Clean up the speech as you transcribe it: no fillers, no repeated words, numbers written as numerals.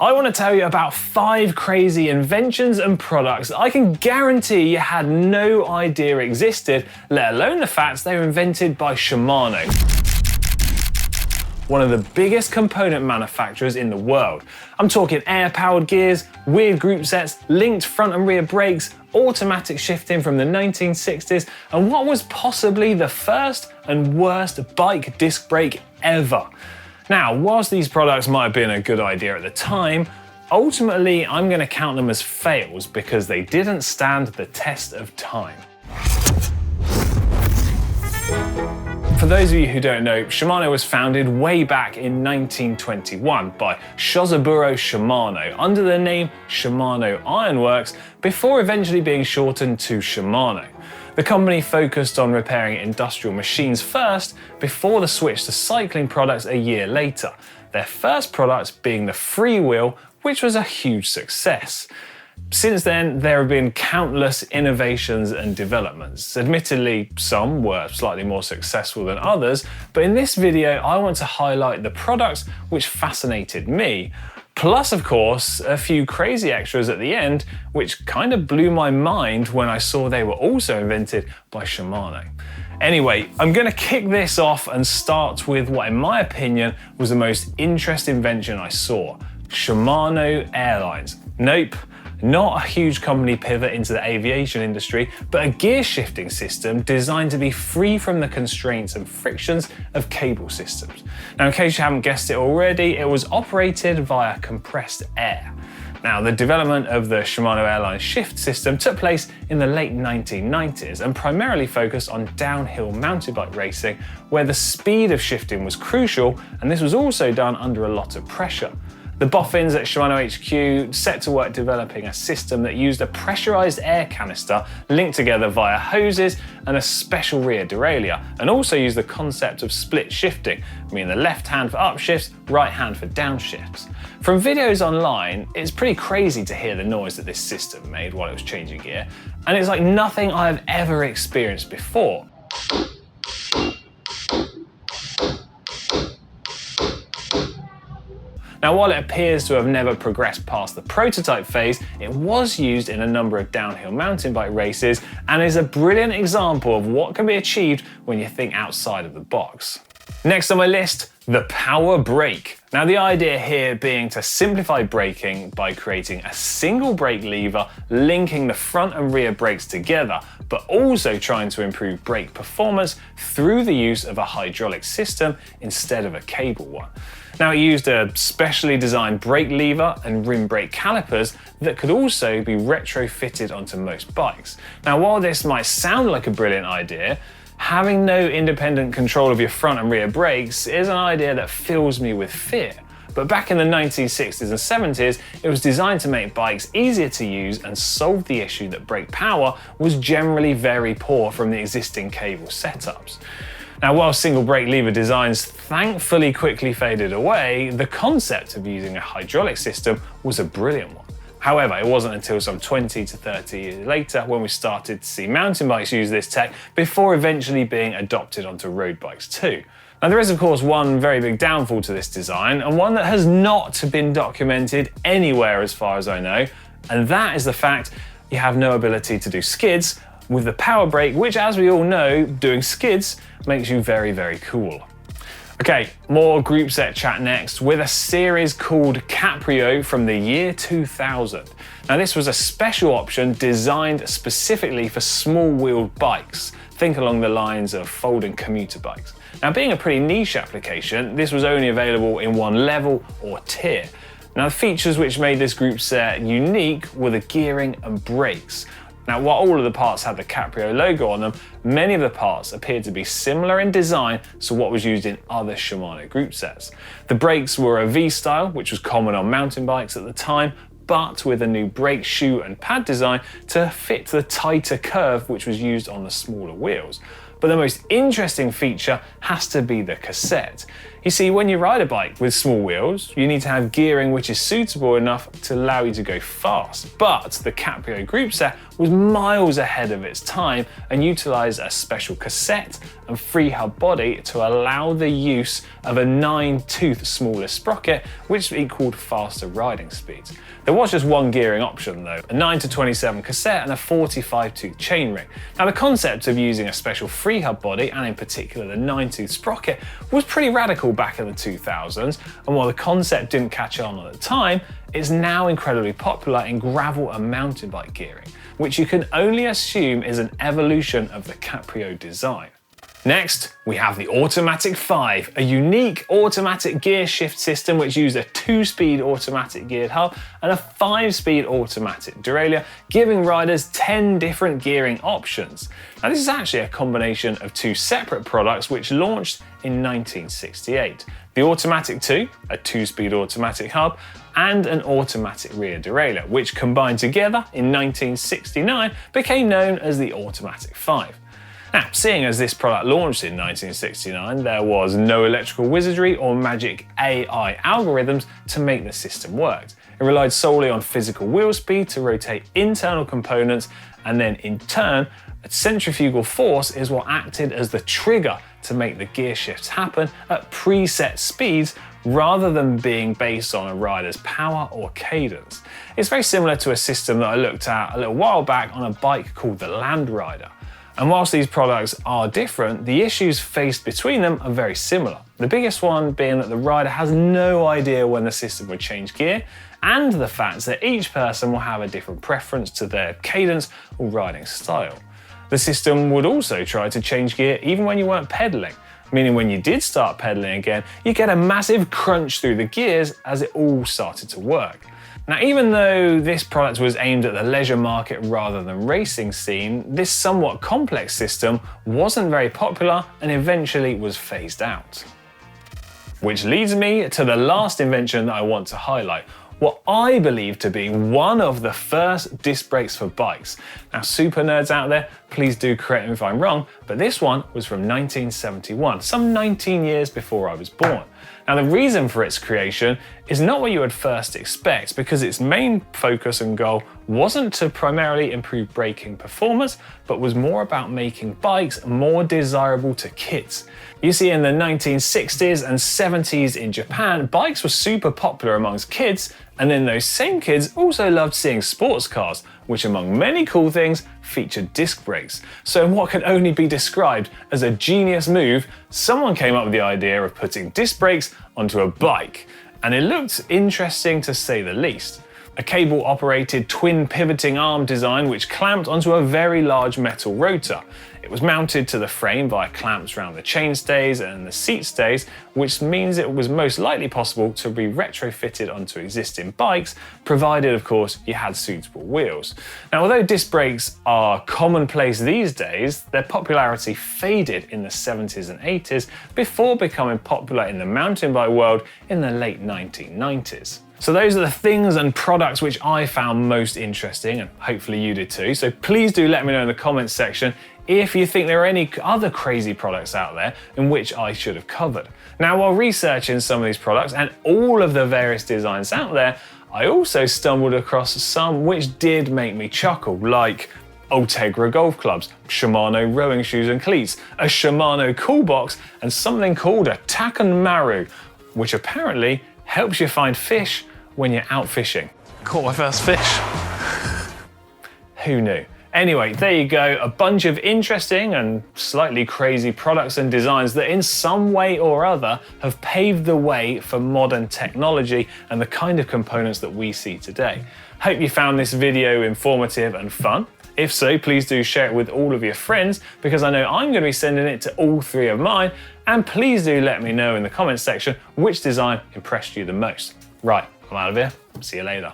I want to tell you about 5 crazy inventions and products that I can guarantee you had no idea existed, let alone the fact they were invented by Shimano, one of the biggest component manufacturers in the world. I'm talking air-powered gears, weird group sets, linked front and rear brakes, automatic shifting from the 1960s, and what was possibly the first and worst bike disc brake ever. Now, whilst these products might have been a good idea at the time, ultimately I'm going to count them as fails because they didn't stand the test of time. For those of you who don't know, Shimano was founded way back in 1921 by Shozaburo Shimano under the name Shimano Ironworks before eventually being shortened to Shimano. The company focused on repairing industrial machines first before the switch to cycling products a year later, their first product being the freewheel, which was a huge success. Since then, there have been countless innovations and developments. Admittedly, some were slightly more successful than others, but in this video, I want to highlight the products which fascinated me, plus, of course, a few crazy extras at the end, which kind of blew my mind when I saw they were also invented by Shimano. Anyway, I'm going to kick this off and start with what, in my opinion, was the most interesting invention I saw: Shimano Airlines. Nope. Not a huge company pivot into the aviation industry, but a gear shifting system designed to be free from the constraints and frictions of cable systems. Now, in case you haven't guessed it already, it was operated via compressed air. Now, the development of the Shimano Airlines shift system took place in the late 1990s and primarily focused on downhill mountain bike racing, where the speed of shifting was crucial, and this was also done under a lot of pressure. The boffins at Shimano HQ set to work developing a system that used a pressurized air canister linked together via hoses and a special rear derailleur, and also used the concept of split shifting, meaning the left hand for upshifts, right hand for downshifts. From videos online, it's pretty crazy to hear the noise that this system made while it was changing gear, and it's like nothing I've ever experienced before. Now, while it appears to have never progressed past the prototype phase, it was used in a number of downhill mountain bike races and is a brilliant example of what can be achieved when you think outside of the box. Next on my list, the power brake. Now, the idea here being to simplify braking by creating a single brake lever linking the front and rear brakes together, but also trying to improve brake performance through the use of a hydraulic system instead of a cable one. Now, it used a specially designed brake lever and rim brake calipers that could also be retrofitted onto most bikes. Now, while this might sound like a brilliant idea, having no independent control of your front and rear brakes is an idea that fills me with fear. But back in the 1960s and 70s, it was designed to make bikes easier to use and solve the issue that brake power was generally very poor from the existing cable setups. Now, while single brake lever designs thankfully quickly faded away, the concept of using a hydraulic system was a brilliant one. However, it wasn't until some 20 to 30 years later when we started to see mountain bikes use this tech before eventually being adopted onto road bikes too. Now, there is of course one very big downfall to this design, and one that has not been documented anywhere as far as I know, and that is the fact you have no ability to do skids with the power brake, which, as we all know, doing skids makes you very, very cool. Okay, more group set chat next with a series called Capreo from the year 2000. Now, this was a special option designed specifically for small-wheeled bikes. Think along the lines of folding commuter bikes. Now, being a pretty niche application, this was only available in one level or tier. Now, the features which made this group set unique were the gearing and brakes. Now, while all of the parts had the Capreo logo on them, many of the parts appeared to be similar in design to what was used in other Shimano group sets. The brakes were a V-style, which was common on mountain bikes at the time, but with a new brake shoe and pad design to fit the tighter curve which was used on the smaller wheels. But the most interesting feature has to be the cassette. You see, when you ride a bike with small wheels, you need to have gearing which is suitable enough to allow you to go fast. But the Capreo group set was miles ahead of its time and utilised a special cassette and free hub body to allow the use of a 9-tooth smaller sprocket, which equaled faster riding speeds. There was just one gearing option though, a 9-27 cassette and a 45-tooth chainring. Now the concept of using a special free hub body, and in particular the 9-tooth sprocket, was pretty radical back in the 2000s, and while the concept didn't catch on at the time, it's now incredibly popular in gravel and mountain bike gearing, which you can only assume is an evolution of the Capreo design. Next, we have the Automatic 5, a unique automatic gear shift system which used a 2-speed automatic geared hub and a 5-speed automatic derailleur, giving riders 10 different gearing options. Now this is actually a combination of 2 separate products which launched in 1968. The Automatic 2, a 2-speed automatic hub, and an automatic rear derailleur, which combined together in 1969 became known as the Automatic 5. Now, seeing as this product launched in 1969, there was no electrical wizardry or magic AI algorithms to make the system work. It relied solely on physical wheel speed to rotate internal components, and then in turn, a centrifugal force is what acted as the trigger to make the gear shifts happen at preset speeds rather than being based on a rider's power or cadence. It's very similar to a system that I looked at a little while back on a bike called the Land Rider. And whilst these products are different, the issues faced between them are very similar. The biggest one being that the rider has no idea when the system would change gear, and the fact that each person will have a different preference to their cadence or riding style. The system would also try to change gear even when you weren't pedaling, meaning when you did start pedaling again, you get a massive crunch through the gears as it all started to work. Now, even though this product was aimed at the leisure market rather than racing scene, this somewhat complex system wasn't very popular and eventually was phased out. Which leads me to the last invention that I want to highlight, what I believe to be one of the first disc brakes for bikes. Now, super nerds out there, please do correct me if I'm wrong, but this one was from 1971, some 19 years before I was born. Now, the reason for its creation is not what you would first expect, because its main focus and goal wasn't to primarily improve braking performance, but was more about making bikes more desirable to kids. You see, in the 1960s and 70s in Japan, bikes were super popular amongst kids, and then those same kids also loved seeing sports cars, which among many cool things featured disc brakes. So in what can only be described as a genius move, someone came up with the idea of putting disc brakes onto a bike. And it looked interesting to say the least. A cable-operated twin pivoting arm design which clamped onto a very large metal rotor. It was mounted to the frame via clamps around the chainstays and the seat stays, which means it was most likely possible to be retrofitted onto existing bikes, provided of course you had suitable wheels. Now, although disc brakes are commonplace these days, their popularity faded in the 70s and 80s before becoming popular in the mountain bike world in the late 1990s. So those are the things and products which I found most interesting, and hopefully you did too. So please do let me know in the comments section if you think there are any other crazy products out there in which I should have covered. Now, while researching some of these products and all of the various designs out there, I also stumbled across some which did make me chuckle, like Ultegra golf clubs, Shimano rowing shoes and cleats, a Shimano cool box, and something called a Taken Maru, which apparently helps you find fish when you're out fishing. Caught my first fish. Who knew? Anyway, there you go, a bunch of interesting and slightly crazy products and designs that in some way or other have paved the way for modern technology and the kind of components that we see today. Hope you found this video informative and fun. If so, please do share it with all of your friends, because I know I'm going to be sending it to all 3 of mine. And please do let me know in the comments section which design impressed you the most. Right, I'm out of here. See you later.